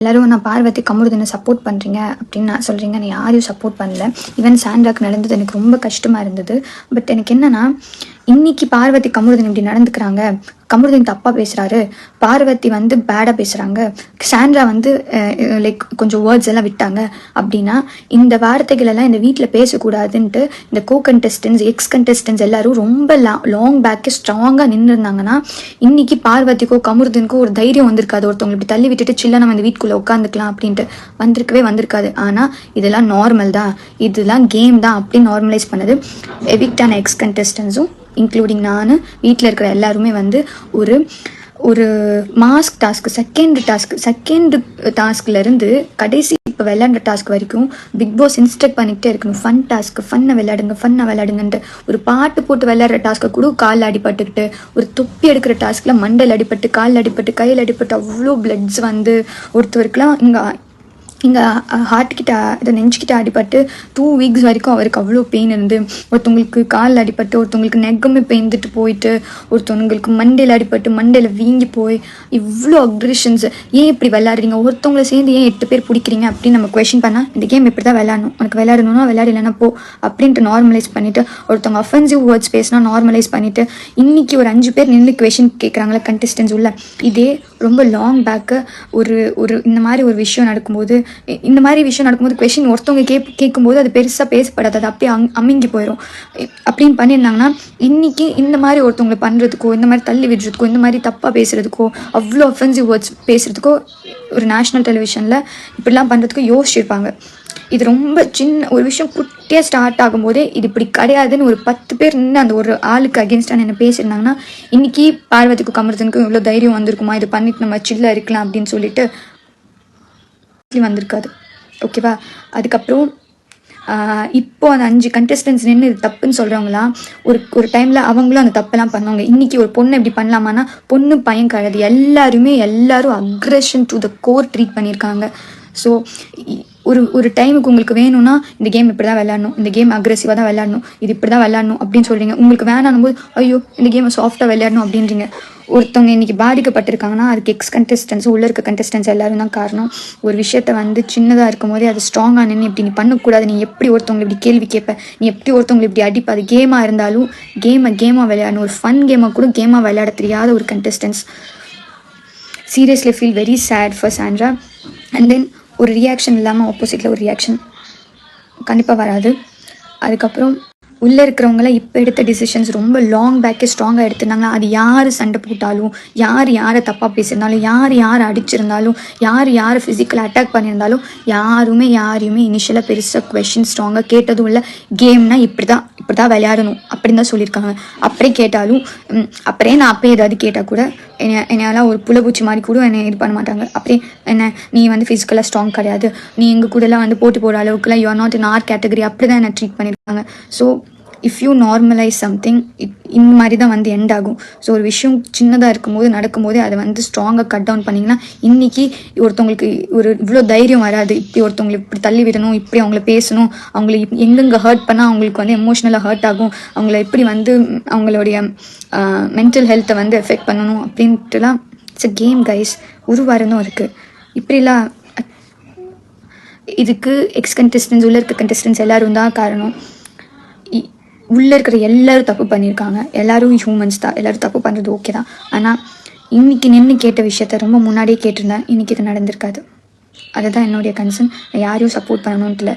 எல்லாரும் நான் பார்வதி கமருதனை சப்போர்ட் பண்ணுறீங்க அப்படின்னு நான் சொல்கிறீங்க. நான் யாரையும் சப்போர்ட் பண்ணல. ஈவன் சாண்ட்ராக்கு நடந்தது எனக்கு ரொம்ப கஷ்டமாக இருந்தது. பட் எனக்கு என்னென்னா, இன்னைக்கு பார்வதி கமருதன் இப்படி நடந்துக்கிறாங்க, கமருதன் தப்பாக பேசுகிறாரு, பார்வதி வந்து பேடாக பேசுகிறாங்க, சாண்ட்ரா வந்து லைக் கொஞ்சம் வேர்ட்ஸ் எல்லாம் விட்டாங்க அப்படின்னா, இந்த வார்த்தைகள் எல்லாம் இந்த வீட்டில் பேசக்கூடாதுன்ட்டு இந்த கண்டெஸ்டன்ஸ் எக்ஸ் கண்டெஸ்டன்ஸ் எல்லாரும் ரொம்ப லாங் பேக்கே ஸ்ட்ராங்காக நின்று இருந்தாங்கன்னா, இன்னைக்கு பார்வதிக்கோ கமருதனுக்கோ ஒரு தைரியம் வந்திருக்காது. ஒருத்தவங்க இப்படி தள்ளி விட்டுட்டு சில்ல நம்ம இந்த வீட்டுக்குள்ளே உட்காந்துக்கலாம் அப்படின்ட்டு வந்திருக்காது. ஆனால் இதெல்லாம் நார்மல் தான், இதெல்லாம் கேம் தான் அப்படின்னு நார்மலைஸ் பண்ணது எவிக்டான எக்ஸ் கண்டெஸ்டன்ஸும் இன்க்ளூடிங் நான், வீட்டில் இருக்கிற எல்லாருமே வந்து ஒரு ஒரு மாஸ்க் டாஸ்க், செகண்ட் டாஸ்க்லேருந்து கடைசி இப்போ விளையாடுற டாஸ்க் வரைக்கும் பிக் பாஸ் இன்ஸ்ட்ரக்ட் பண்ணிக்கிட்டே இருக்கணும். ஃபன்னை விளையாடுங்கன்ட்டு. ஒரு பாட்டு போட்டு விளையாடுற டாஸ்க்கை கூட காலில் அடிபட்டுக்கிட்டு, ஒரு தொப்பி எடுக்கிற டாஸ்கில் மண்டையில் அடிபட்டு, காலில் அடிபட்டு, கையில் அடிபட்டு, அவ்வளோ பிளட்ஸ் வந்து ஒருத்தவருக்குலாம் இங்கே ஹார்ட்கிட்ட இதை நெஞ்சுக்கிட்ட அடிபட்டு 2 வீக்ஸ் வரைக்கும் அவருக்கு அவ்வளோ பெயின் இருந்து, ஒருத்தவங்களுக்கு காலில் அடிபட்டு, ஒருத்தவங்களுக்கு நெக்குமே பெய்ந்துட்டு போயிட்டு, ஒருத்தவங்களுக்கு மண்டையில் அடிபட்டு மண்டையில் வீங்கி போய், இவ்வளோ அக்ரெஷன்ஸ். ஏன் இப்படி விளையாடுறீங்க, ஒருத்தவங்களை சேர்ந்து ஏன் 8 பேர் பிடிக்கிறீங்க அப்படின்னு நம்ம கொஷின் பண்ணால், இந்த கேம் இப்படி தான் விளையாடணும், உனக்கு விளையாடணும்னா விளையாடலைன்னா போ அப்படின்ட்டு நார்மலைஸ் பண்ணிவிட்டு, ஒருத்தவங்க அஃபென்சிவ் வேர்ட்ஸ் பேசினா நார்மலைஸ் பண்ணிவிட்டு, இன்றைக்கி ஒரு 5 பேர் நின்று கொஷின் கேட்குறாங்களே கண்டெஸ்டன்ஸ் உள்ள. இதே ரொம்ப லாங் பேக்கு ஒரு இந்த மாதிரி ஒரு விஷயம் நடக்கும்போது, கொஷின் ஒருத்தவங்க கேட்கும்போது அது பெருசாக பேசப்படாது, அது அப்படியே அமுங்கி போயிடும் அப்படின்னு பண்ணியிருந்தாங்கன்னா, இன்றைக்கி இந்த மாதிரி ஒருத்தவங்களை பண்ணுறதுக்கோ, இந்த மாதிரி தள்ளி விடுறதுக்கோ, இந்த மாதிரி தப்பாக பேசுகிறதுக்கோ, அவ்வளோ அஃபென்சிவ் வேர்ட்ஸ் பேசுகிறதுக்கோ, ஒரு நேஷ்னல் டெலிவிஷனில் இப்படிலாம் பண்ணுறதுக்கோ யோசிச்சிருப்பாங்க. இது ரொம்ப சின்ன ஒரு விஷயம், குட்டியாக ஸ்டார்ட் ஆகும்போதே இது இப்படி கிடையாதுன்னு ஒரு 10 பேர் நின்று அந்த ஒரு ஆளுக்கு அகேன்ஸ்டாக என்ன பேசியிருந்தாங்கன்னா, இன்றைக்கி பார்வதிக்கும் கமருதனுக்கும் இவ்வளோ தைரியம் வந்திருக்குமா, இது பண்ணிட்டு நம்ம சில்லாக இருக்கலாம் அப்படின்னு சொல்லிட்டு வந்திருக்காது. ஓகேவா? அதுக்கப்புறம் இப்போ அந்த 5 கண்டெஸ்டன்ஸ் நின்று இது தப்புன்னு சொல்கிறவங்களாம் ஒரு டைமில் அவங்களும் அந்த தப்பெல்லாம் பண்ணுவாங்க. இன்றைக்கி ஒரு பொண்ணு இப்படி பண்ணலாமான்னா, பொண்ணு பையன் கிடையாது, எல்லாரும் aggression to the core treat பண்ணியிருக்காங்க. ஸோ ஒரு டைமுக்கு உங்களுக்கு வேணும்னா இந்த கேம் இப்படி தான் விளையாடணும், இந்த கேம் அக்ரெசிவாக தான் விளையாடணும், இது இப்படி தான் விளையாடணும் அப்படின்னு சொல்கிறீங்க. உங்களுக்கு வேணாம் போது ஐயோ இந்த கேமை சாஃப்டாக விளையாடணும் அப்படின்றீங்க. ஒருத்தவங்க இன்றைக்கி பாதிக்கப்பட்டிருக்காங்கன்னா அதுக்கு எக்ஸ் கண்டெஸ்டன்ஸ், உள்ளே இருக்க கண்டெஸ்டன்ஸ் எல்லாரும் தான் காரணம். ஒரு விஷயத்த வந்து சின்னதாக இருக்கும் போதே அது ஸ்ட்ராங்காக நின்று இப்படி நீ பண்ணக்கூடாது, நீ எப்படி ஒருத்தவங்களை இப்படி கேள்வி கேட்ப, நீ எப்படி ஒருத்தவங்களை இப்படி அடிப்ப, அது கேமாக இருந்தாலும் கேமாக விளையாடணும். ஒரு ஃபன் கேமாக கூட கேமாக விளையாட தெரியாத ஒரு contestants. Seriously feel very sad for Sandra. And then ஒரு ரியாக்ஷன் இல்லாமல் ஆப்போசிட்டில் ஒரு ரியாக்ஷன் கண்டிப்பாக வராது. அதுக்கப்புறம் உள்ளே இருக்கிறவங்களாம் இப்போ எடுத்த டிசிஷன்ஸ் ரொம்ப லாங் பேக்கே ஸ்ட்ராங்காக எடுத்துருந்தாங்கன்னா, அது யார் சண்டை போட்டாலும், யாரை தப்பாக பேசியிருந்தாலும், யாரை அடிச்சிருந்தாலும், யாரை ஃபிசிக்கலாக அட்டாக் பண்ணியிருந்தாலும், யாரையுமே இனிஷியலாக பெருசாக கொஷின் ஸ்ட்ராங்காக கேட்டதும் இல்லை. கேம்னா இப்படி தான் விளையாடணும் அப்படின்னு தான் சொல்லியிருக்காங்க. அப்படியே கேட்டாலும் நான் அப்பயே ஏதாவது கேட்டால் கூட என்னையெல்லாம் ஒரு புலபூச்சி மாதிரி கூட என்னை இது பண்ண மாட்டாங்க. அப்படியே நீ வந்து ஃபிசிக்கலாக ஸ்ட்ராங் கிடையாது, நீ எங்கள் கூடலாம் வந்து போட்டு போகிற அளவுக்குலாம் you are not in our category, அப்படி தான் என்னை ட்ரீட் பண்ணியிருக்காங்க. So if you normalise something, இந்த மாதிரி தான் வந்து எண்ட் ஆகும். ஸோ ஒரு விஷயம் சின்னதாக இருக்கும்போது நடக்கும்போது அதை வந்து ஸ்ட்ராங்காக கட் டவுன் பண்ணிங்கன்னா, இன்றைக்கி ஒருத்தவங்களுக்கு இவ்வளோ தைரியம் வராது. இப்படி ஒருத்தவங்களுக்கு இப்படி தள்ளி விடணும், இப்படி அவங்கள பேசணும், அவங்கள எங்கெங்கே ஹர்ட் பண்ணால் அவங்களுக்கு வந்து எமோஷ்னலாக ஹர்ட் ஆகும், அவங்கள எப்படி வந்து அவங்களுடைய மென்டல் ஹெல்த்தை வந்து எஃபெக்ட் பண்ணணும் அப்படின்ட்டுலாம். It's a game guys. ஒரு வாரம் தான் இருக்குது. இப்படிலாம் இதுக்கு எக்ஸ் கண்டெஸ்டன்ஸ், உள்ளே இருக்க கண்டெஸ்டன்ஸ் எல்லோரும் தான் காரணம். உள்ளே இருக்கிற எல்லோரும் தப்பு பண்ணியிருக்காங்க. எல்லோரும் ஹியூமன்ஸ் தான், எல்லோரும் தப்பு பண்ணுறது ஓகே தான். ஆனால் இன்றைக்கி நின்று கேட்ட விஷயத்த ரொம்ப முன்னாடியே கேட்டிருந்தேன், இன்றைக்கி இது நடந்திருக்காது. அதுதான் என்னுடைய கன்சர்ன். யாரையும் சப்போர்ட் பண்ணணுன்ட்டு இல்லை.